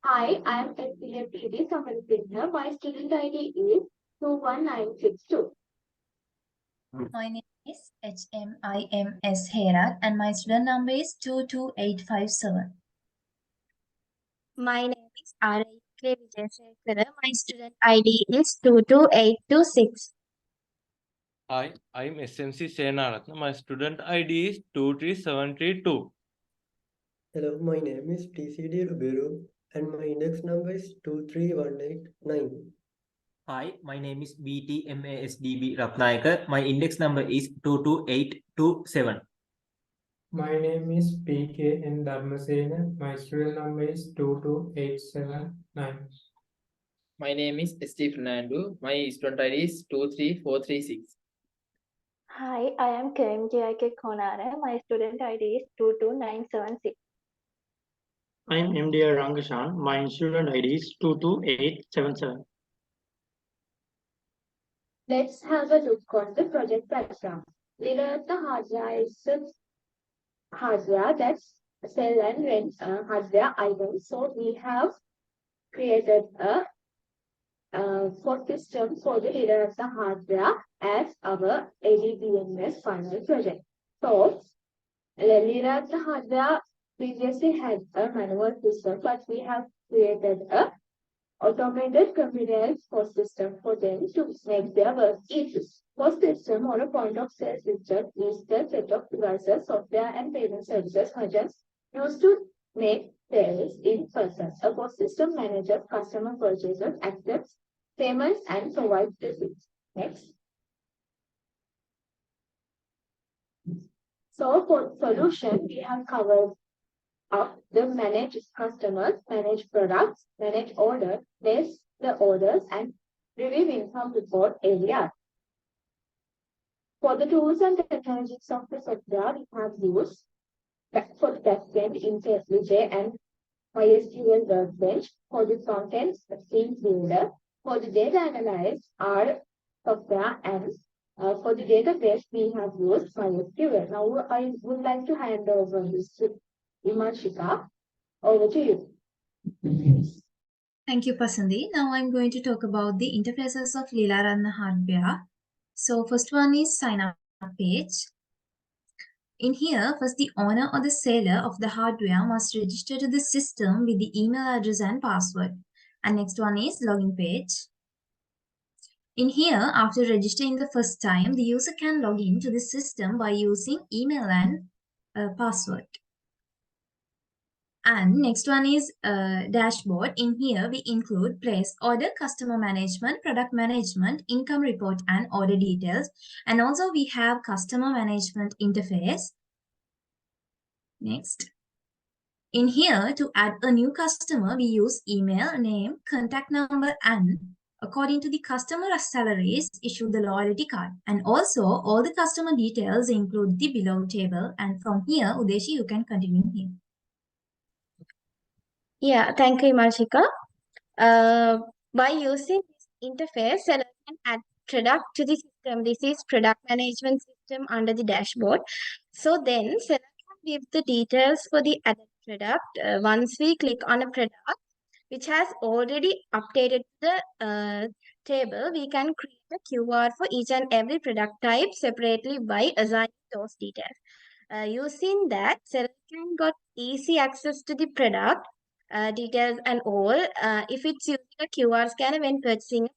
Hi, I am SDFPD Samarthina. My student ID is 21962. My name is HMIMS Herat and my student number is 22857. My name is R.I.K. Vijaysekara. My student ID is 22826. Hi, I'm SMC Senaratna. My student ID is 23732. Hello, my name is TCD Rubiru and my index number is 23189. Hi, my name is BTMASDB Ratnayakar. My index number is 22827. My name is PKN Dharmasena. My serial number is 22879. My name is Steve Fernando. My student ID is 23436. Hi, I am KMJIK Konara. My student ID is 22976. I am MDR Rangashan. My student ID is 22877. Let's have a look on the project background. Leader the hardware is hardware that's sell and rent hardware items. So we have created a for system for the leader of the hardware as our ADBMS final project. So the leader of the hardware previously had a manual system, but we have created a automated convenience for system for them to make their work easy. For system or a point of sale system is the set of devices, software, and payment services merchants used to make sales in person. A POS system manages customer purchases, accepts payments, and provides receipts. Next. So for solution, we have covered up the manage customers, manage products, manage orders, place the orders, and review income report area. For the tools and technologies of the software, we have used for the backend IntelliJ and MySQL Workbench. For the front end, Steam Builder. For the data analyze, R software, and for the database, we have used MySQL. Now, I would like to hand over this to Imashika. Over to you. Thank you, Pasandi. Now I'm going to talk about the interfaces of Leela and hardware. So first one is sign up page. In here, first the owner or the seller of the hardware must register to the system with the email address and password. And next one is login page. In here, after registering the first time, the user can log in to the system by using email and password. And next one is dashboard. In here, we include place order, customer management, product management, income report, and order details. And also we have customer management interface. Next. In here, to add a new customer, we use email, name, contact number, and according to the customer salaries, issue the loyalty card. And also, all the customer details include the below table. And from here, Udeshi, you can continue here. Yeah, thank you, Imashika. By using this interface, seller can add product to the system. This is product management system under the dashboard. So then seller can give the details for the added product. Once we click on a product which has already updated the table, we can create a QR for each and every product type separately by assigning those details. Using that, seller can got easy access to the product details and all if it's using a QR scanner when purchasing.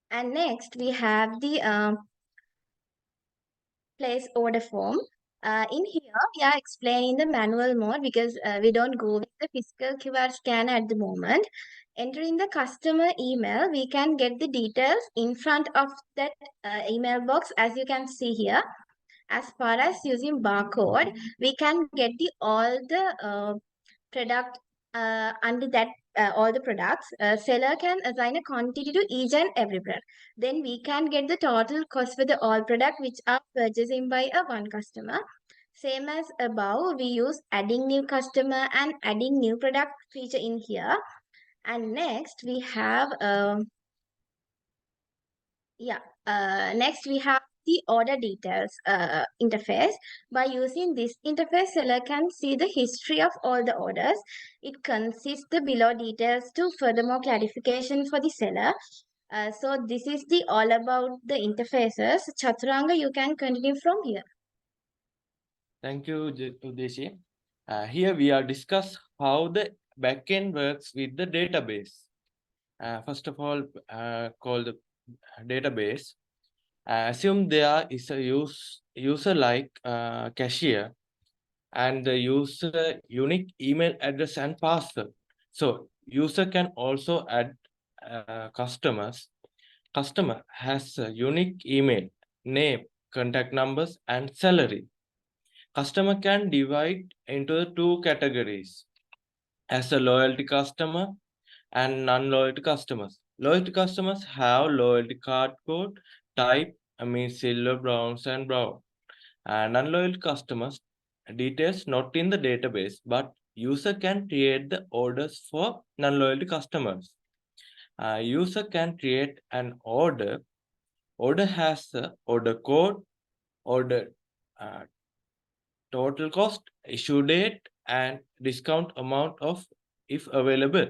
And next we have the place order form. In here we are explaining the manual mode because we don't go with the physical QR scanner at the moment. Entering the customer email, we can get the details in front of that email box, as you can see here. As far as using barcode, we can get all the product under that all the products. Seller can assign a quantity to each and every product. Then we can get the total cost for the all product which are purchasing by a one customer. Same as above, we use adding new customer and adding new product feature in here. And next we have next we have the order details interface. By using this interface, seller can see the history of all the orders. It consists the below details to furthermore clarification for the seller. So this is the all about the interfaces. Chaturanga, you can continue from here. Thank you, Udeshi. Here we are discuss how the backend works with the database. First of all, call the database. Assume there is a user like cashier and the user unique email address and password. So user can also add customers. Customer has a unique email, name, contact numbers, and salary. Customer can divide into the two categories as a loyalty customer and non-loyalty customers. Loyalty customers have loyalty card code type, silver, bronze, and brown. And non-loyalty customers details not in the database, but user can create the orders for non-loyalty customers. User can create an order. Order has the order code, order total cost, issue date, and discount amount of if available.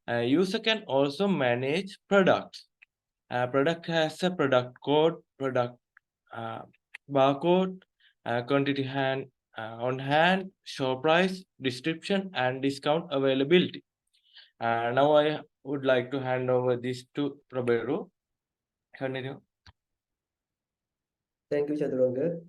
User can also manage products. Product has a product code, product barcode, quantity on hand, show price, description, and discount availability. Now I would like to hand over this to Roberto. Continue. Thank you, Chaturanga.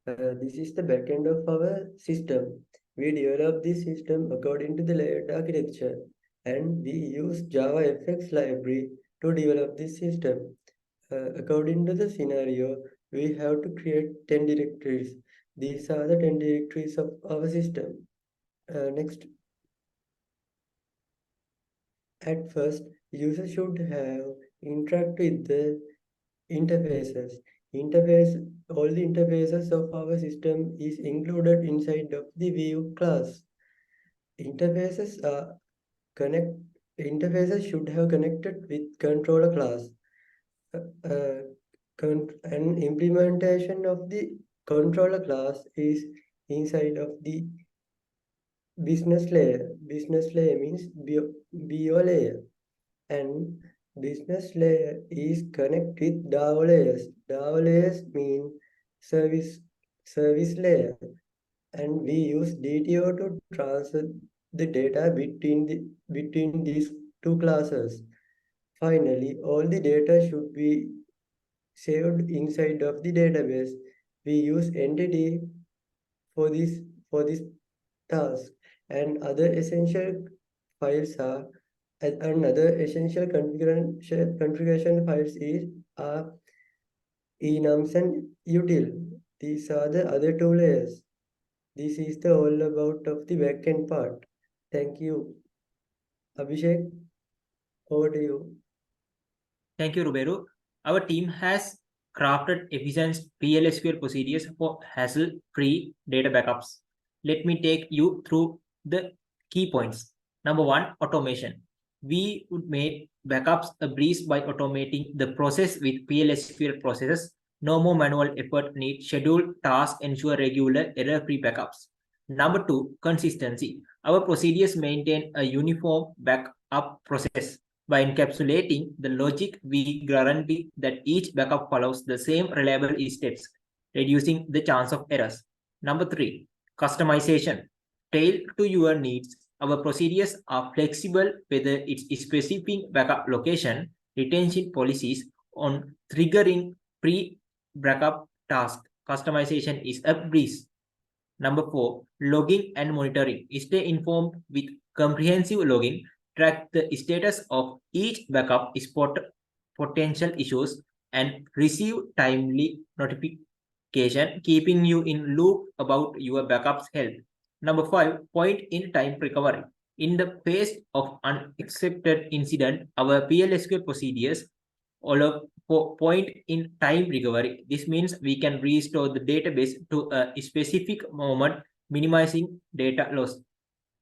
This is the backend of our system. We develop this system according to the layered architecture, and we use Java FX library to develop this system. According to the scenario, we have to create 10 directories. These are the 10 directories of our system. Next. At first, user should have interact with the interfaces. All the interfaces of our system is included inside of the view class. Interfaces should have connected with controller class. An implementation of the controller class is inside of the business layer. Business layer means BO layer. And business layer is connected with DAO layers. DAO layers mean service layer. And we use DTO to transfer the data between these two classes. Finally, all the data should be saved inside of the database. We use entity for this task, and other essential files are another essential configuration files are enums and util. These are the other two layers. This is the all about of the backend part. Thank you. Abhishek, over to you. Thank you, Ruberu. Our team has crafted efficient PLSQL procedures for hassle-free data backups. Let me take you through the key points. Number one, automation. We would make backups a breeze by automating the process with PLSQL processes. No more manual effort, need scheduled tasks, ensure regular error-free backups. Number two, consistency. Our procedures maintain a uniform backup process. By encapsulating the logic, we guarantee that each backup follows the same reliable steps, reducing the chance of errors. Number three, customization. Tailored to your needs, our procedures are flexible whether it's a specific backup location, retention policies, on triggering pre-backup task. Customization is a breeze. Number four, logging and monitoring. Stay informed with comprehensive logging. Track the status of each backup, spot potential issues, and receive timely notification, keeping you in loop about your backup's health. Number five, point in time recovery. In the face of unaccepted incident, our PLSQL procedures allow for point in time recovery. This means we can restore the database to a specific moment, minimizing data loss.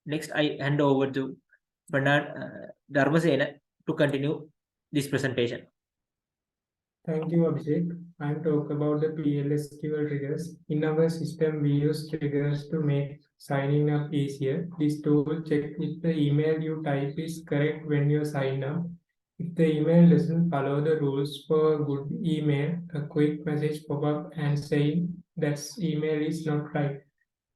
Next, I hand over to Bernard Dharmasena to continue this presentation. Thank you, Abhishek. I'm talking about the PLSQL triggers. In our system, we use triggers to make signing up easier. This tool checks if the email you type is correct when you sign up. If the email doesn't follow the rules for a good email, a quick message pop up and saying that email is not right.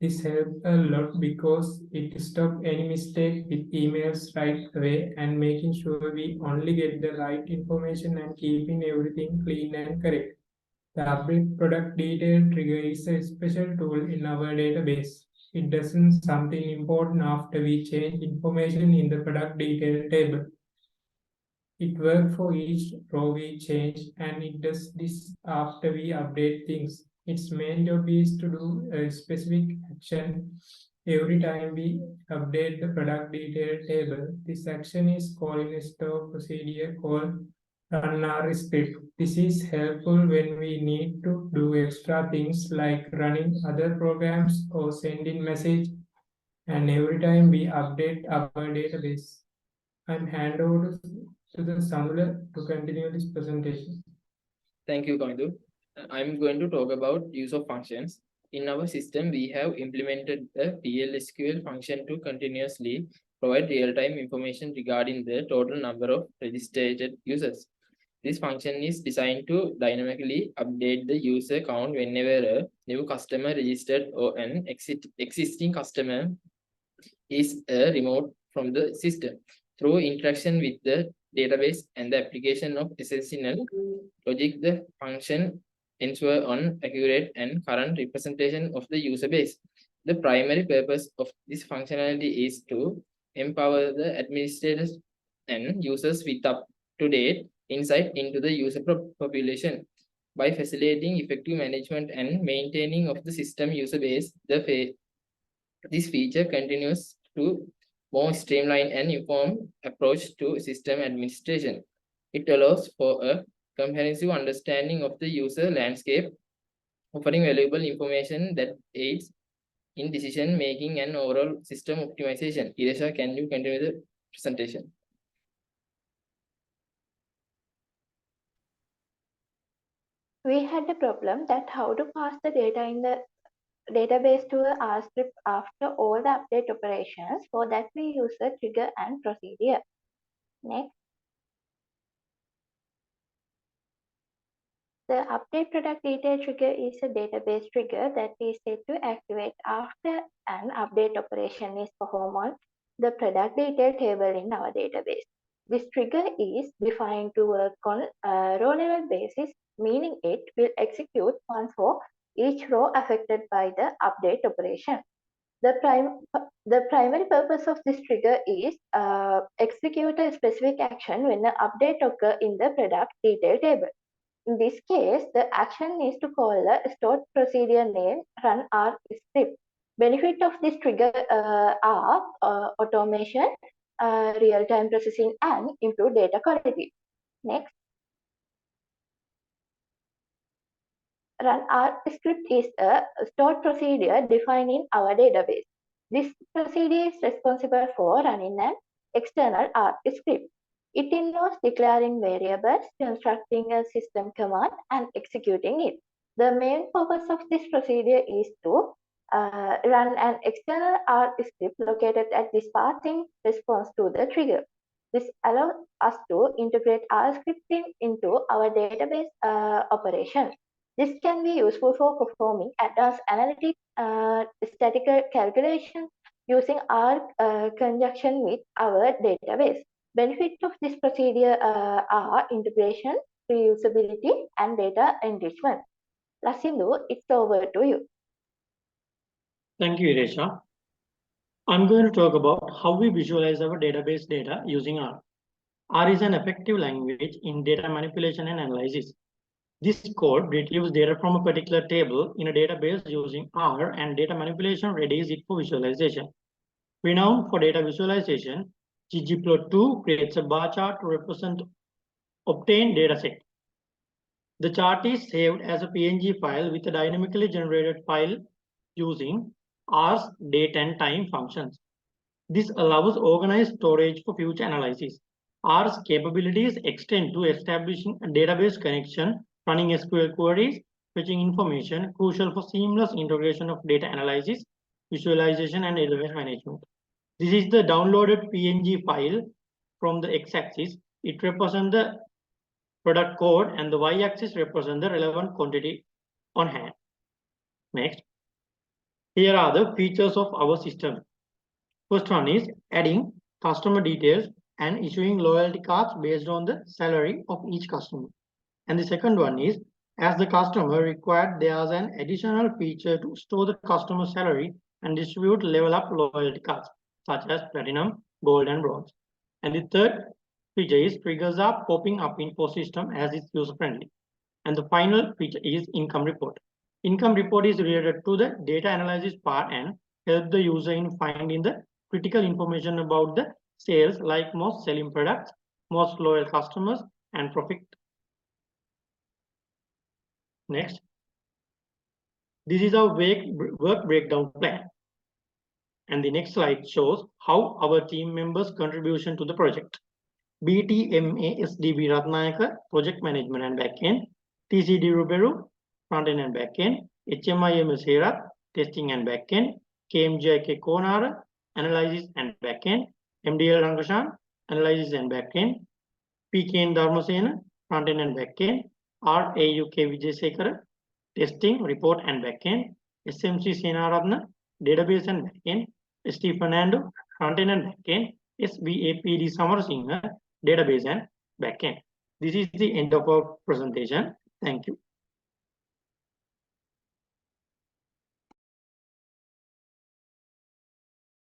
This helps a lot because it stops any mistake with emails right away and making sure we only get the right information and keeping everything clean and correct. The update product detail trigger is a special tool in our database. It does something important after we change information in the product detail table. It works for each row we change, and it does this after we update things. Its main job is to do a specific action every time we update the product detail table. This action is called in a store procedure called run our script. This is helpful when we need to do extra things like running other programs or sending message, and every time we update our database. I'm hand over to the Samula to continue this presentation. Thank you, Koindu. I'm going to talk about use of functions. In our system, we have implemented the PLSQL function to continuously provide real-time information regarding the total number of registered users. This function is designed to dynamically update the user count whenever a new customer registered or an existing customer is removed from the system. Through interaction with the database and the application of SSNL logic, the function ensure on accurate and current representation of the user base. The primary purpose of this functionality is to empower the administrators and users with up-to-date insight into the user population. By facilitating effective management and maintaining of the system user base, this feature continues to more streamlined and informed approach to system administration. It allows for a comprehensive understanding of the user landscape, offering valuable information that aids in decision making and overall system optimization. Iresha, can you continue the presentation? We had a problem that how to pass the data in the database to a R script after all the update operations. For that, we use a trigger and procedure. Next. The update product detail trigger is a database trigger that is set to activate after an update operation is performed on the product detail table in our database. This trigger is defined to work on a row level basis, meaning it will execute once for each row affected by the update operation. The primary purpose of this trigger is execute a specific action when an update occurs in the product detail table. In this case, the action is to call a stored procedure named run our script. Benefit of this trigger are automation, real-time processing, and improved data quality. Next. Run our script is a stored procedure defined in our database. This procedure is responsible for running an external R script. It involves declaring variables, constructing a system command, and executing it. The main purpose of this procedure is to run an external R script located at this path in response to the trigger. This allows us to integrate R scripting into our database operation. This can be useful for performing advanced analytic statistical calculations using R conjunction with our database. Benefits of this procedure are integration, reusability, and data enrichment. Lasindu, it's over to you. Thank you, Iresha. I'm going to talk about how we visualize our database data using R. R is an effective language in data manipulation and analysis. This code retrieves data from a particular table in a database using R, and data manipulation readies it for visualization. Renowned for data visualization, ggplot2 creates a bar chart to represent obtained dataset. The chart is saved as a PNG file with a dynamically generated file using R's date and time functions. This allows organized storage for future analysis. R's capabilities extend to establishing a database connection, running SQL queries, fetching information crucial for seamless integration of data analysis, visualization, and database management. This is the downloaded PNG file from the x-axis. It represents the product code, and the y-axis represents the relevant quantity on hand. Next, here are the features of our system. First one is adding customer details and issuing loyalty cards based on the salary of each customer. And the second one is, as the customer required, there's an additional feature to store the customer salary and distribute level up loyalty cards, such as platinum, gold, and bronze. And the third feature is triggers are popping up in post system as it's user friendly. And the final feature is income report. Income report is related to the data analysis part and help the user in finding the critical information about the sales, like most selling products, most loyal customers, and profit. Next, this is our work breakdown plan. And the next slide shows how our team members' contribution to the project. BTMASDB Ratnayaka, project management and backend. TCD Ruberu, front end and backend. HMIMS Herat, testing and backend. KMJK Konara, analysis and backend. MDL Rangashan, analysis and backend. PKN Dharmasena, front end and backend. RAUK Vijaysekara, testing, report and backend. SMC Senaratna, database and backend. ST Fernando, front end and backend. SBAPD Samarasinghe, database and backend. This is the end of our presentation. Thank you.